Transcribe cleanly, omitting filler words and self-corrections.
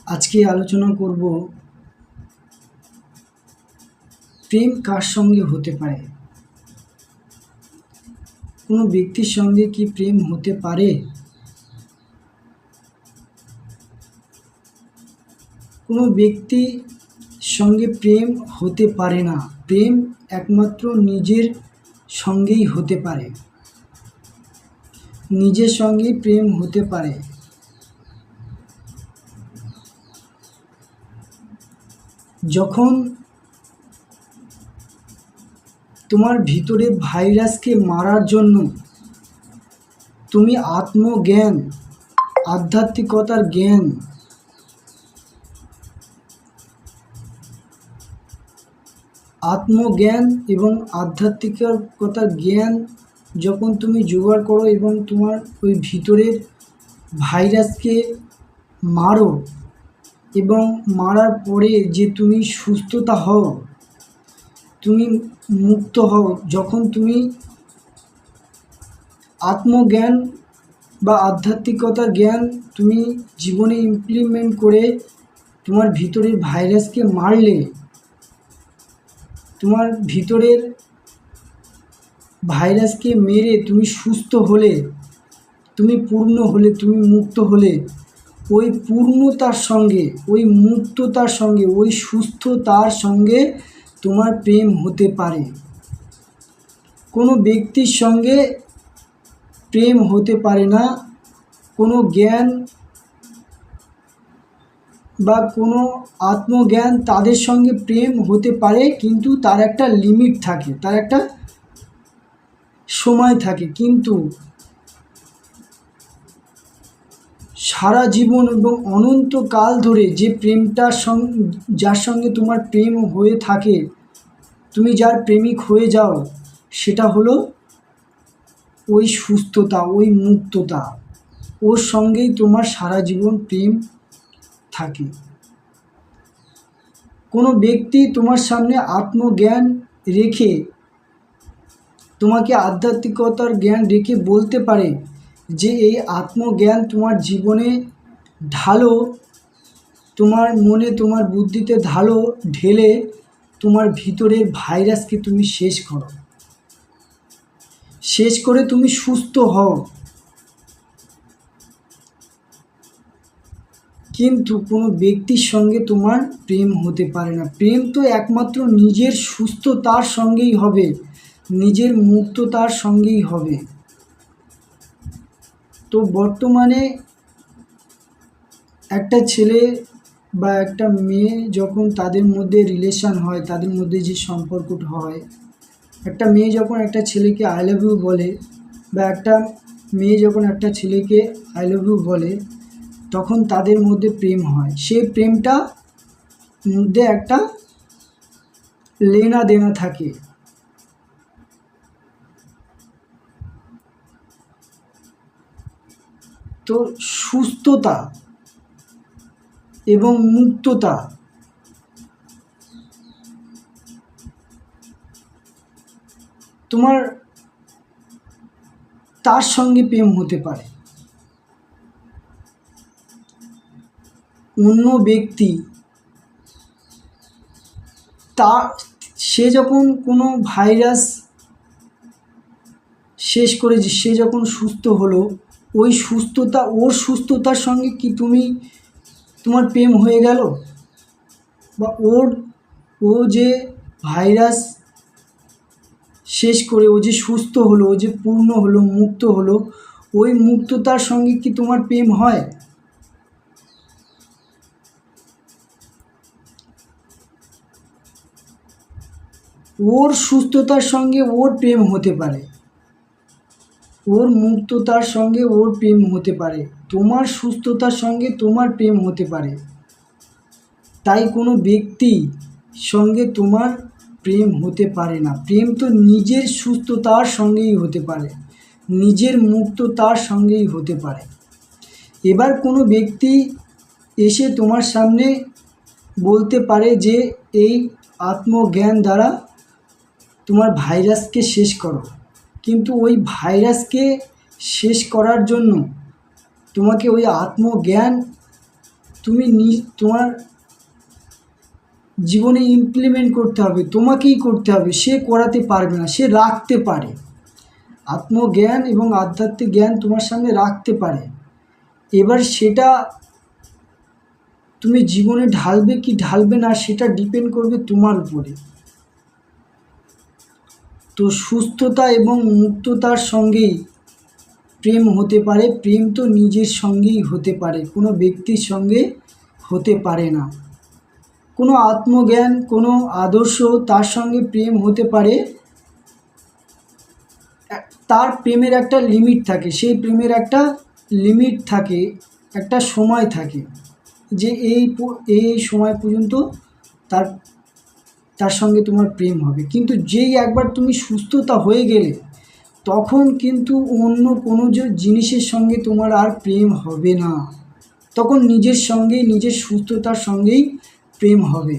আজকে আলোচনা করব প্রেম কার সঙ্গে হতে পারে। কোনো ব্যক্তির সঙ্গে কি প্রেম হতে পারে? কোনো ব্যক্তির সঙ্গে প্রেম হতে পারে না। প্রেম একমাত্র নিজের সঙ্গেই হতে পারে, নিজের সঙ্গেই প্রেম হতে পারে। যখন তোমার ভিতরে ভাইরাসকে মারার জন্য তুমি আত্মজ্ঞান, আধ্যাত্মিকতার জ্ঞান, আত্মজ্ঞান এবং আধ্যাত্মিকতার জ্ঞান যখন তুমি জোগাড় করো এবং তোমার ওই ভিতরের ভাইরাসকে মারো এবং মারার পরে যে তুমি সুস্থতা হও, তুমি মুক্ত হও, যখন তুমি আত্মজ্ঞান বা আধ্যাত্মিকতার জ্ঞান তুমি জীবনে ইমপ্লিমেন্ট করে তোমার ভিতরের ভাইরাসকে মারলে, তোমার ভিতরের ভাইরাসকে মেরে তুমি সুস্থ হলে, তুমি পূর্ণ হলে, তুমি মুক্ত হলে, ওই পূর্ণতার সঙ্গে, ওই মুক্ততার সঙ্গে, ওই সুস্থতার সঙ্গে তোমার প্রেম হতে পারে। কোনো ব্যক্তির সঙ্গে প্রেম হতে পারে না। কোনো জ্ঞান বা কোনো আত্মজ্ঞান তাদের সঙ্গে প্রেম হতে পারে, কিন্তু তার একটা লিমিট থাকে, তার একটা সময় থাকে। কিন্তু সারা জীবন এবং অনন্তকাল ধরে যে প্রেমটার যার সঙ্গে তোমার প্রেম হয়ে থাকে, তুমি যার প্রেমিক হয়ে যাও, সেটা হলো ওই সুস্থতা, ওই মুক্ততা। ওর সঙ্গেই তোমার সারা জীবন প্রেম থাকে। কোনো ব্যক্তি তোমার সামনে আত্মজ্ঞান রেখে, তোমাকে আধ্যাত্মিকতার জ্ঞান রেখে বলতে পারে যে এই আত্মজ্ঞান তোমার জীবনে ঢালো, তোমার মনে, তোমার বুদ্ধিতে ঢালো, ঢেলে তোমার ভিতরের ভাইরাসকে তুমি শেষ করো, শেষ করে তুমি সুস্থ হও। কিন্তু কোনো ব্যক্তির সঙ্গে তোমার প্রেম হতে পারে না। প্রেম তো একমাত্র নিজের সুস্থতার সঙ্গেই হবে, নিজের মুক্ততার সঙ্গেই হবে। তো বর্তমানে একটা ছেলে বা একটা মেয়ে যখন তাদের মধ্যে রিলেশান হয়, তাদের মধ্যে যে সম্পর্কটা হয়, একটা মেয়ে যখন একটা ছেলেকে আই লাভ ইউ বলে, বা একটা মেয়ে যখন একটা ছেলেকে আই লাভ ইউ বলে, তখন তাদের মধ্যে প্রেম হয়। সেই প্রেমটা মধ্যে একটা লেনা দেনা থাকে। তো সুস্থতা এবং মুক্ততা, তোমার তার সঙ্গে প্রেম হতে পারে। অন্য ব্যক্তি সে যখন কোনো ভাইরাস শেষ করে, সে যখন সুস্থ হলো, ওই সুস্থতা, ওর সুস্থতার সঙ্গে কি তোমার প্রেম হয়ে গেল? বা ও যে ভাইরাস শেষ করে ও যে সুস্থ হলো, ও যে পূর্ণ হলো, মুক্ত হলো, ওই মুক্ততার সঙ্গে কি তোমার প্রেম হয়? ওর সুস্থতার সঙ্গে ওর প্রেম হতে পারে, ওর মুক্ততার সঙ্গে ওর প্রেম হতে পারে, তোমার সুস্থতার সঙ্গে তোমার প্রেম হতে পারে। তাই কোনো ব্যক্তি সঙ্গে তোমার প্রেম হতে পারে না। প্রেম তো নিজের সুস্থতার সঙ্গেই হতে পারে, নিজের মুক্ততার সঙ্গেই হতে পারে। এবার কোনো ব্যক্তি এসে তোমার সামনে বলতে পারে যে এই আত্মজ্ঞান দ্বারা তোমার ভাইরাসকে শেষ করো, কিন্তু ওই ভাইরাসকে শেষ করার জন্য তোমাকে ওই আত্মজ্ঞান তুমি তোমার জীবনে ইমপ্লিমেন্ট করতে হবে, তোমাকেই করতে হবে, সে করাতে পারবে না, সে রাখতে পারে। আত্মজ্ঞান এবং আধ্যাত্মিক জ্ঞান তোমার সামনে রাখতে পারে, এবার সেটা তুমি জীবনে ঢালবে কি ঢালবে না সেটা ডিপেন্ড করবে তোমার উপরে। তো সুস্থতা এবং মুক্ততার সঙ্গেই প্রেম হতে পারে। প্রেম তো নিজের সঙ্গেই হতে পারে, কোনো ব্যক্তির সঙ্গে হতে পারে না। কোনো আত্মজ্ঞান, কোনো আদর্শ, তার সঙ্গে প্রেম হতে পারে। তার প্রেমের একটা লিমিট থাকে, সেই প্রেমের একটা লিমিট থাকে, একটা সময় থাকে যে এই সময় পর্যন্ত তার তার সঙ্গে তোমার প্রেম হবে। কিন্তু যেই একবার তুমি সুস্থতা হয়ে গেলে, তখন কিন্তু অন্য কোনো জিনিসের সঙ্গে তোমার আর প্রেম হবে না, তখন নিজের সঙ্গেই, নিজের সুস্থতার সঙ্গেই প্রেম হবে।